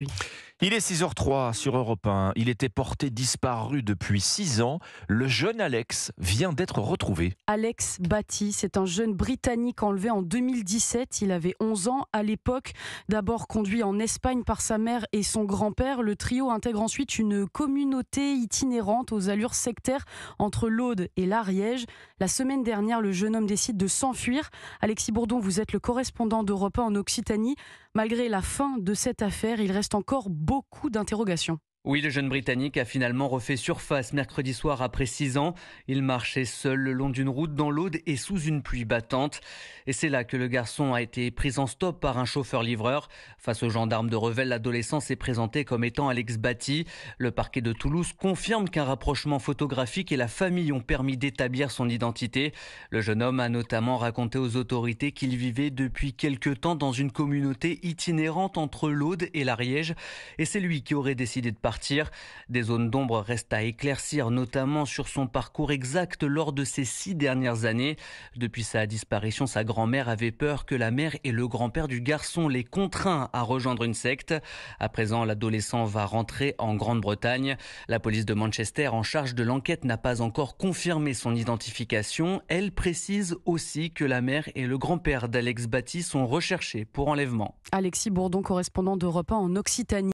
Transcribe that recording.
Oui. Il est 6h03 sur Europe 1. Il était porté disparu depuis 6 ans. Le jeune Alex vient d'être retrouvé. Alex Batty, c'est un jeune Britannique enlevé en 2017. Il avait 11 ans à l'époque. D'abord conduit en Espagne par sa mère et son grand-père, le trio intègre ensuite une communauté itinérante aux allures sectaires entre l'Aude et l'Ariège. La semaine dernière, le jeune homme décide de s'enfuir. Alexis Bourdon, vous êtes le correspondant d'Europe 1 en Occitanie. Malgré la fin de cette affaire, il reste encore beaucoup d'interrogations. Oui, le jeune Britannique a finalement refait surface mercredi soir après 6 ans. Il marchait seul le long d'une route dans l'Aude et sous une pluie battante. Et c'est là que le garçon a été pris en stop par un chauffeur-livreur. Face aux gendarmes de Revel, l'adolescent s'est présenté comme étant Alex Batty. Le parquet de Toulouse confirme qu'un rapprochement photographique et la famille ont permis d'établir son identité. Le jeune homme a notamment raconté aux autorités qu'il vivait depuis quelque temps dans une communauté itinérante entre l'Aude et l'Ariège. Et c'est lui qui aurait décidé de partir. Des zones d'ombre restent à éclaircir, notamment sur son parcours exact lors de ces 6 dernières années. Depuis sa disparition, sa grand-mère avait peur que la mère et le grand-père du garçon les contraint à rejoindre une secte. À présent, l'adolescent va rentrer en Grande-Bretagne. La police de Manchester, en charge de l'enquête, n'a pas encore confirmé son identification. Elle précise aussi que la mère et le grand-père d'Alex Batty sont recherchés pour enlèvement. Alexis Bourdon, correspondant d'Europe 1 en Occitanie.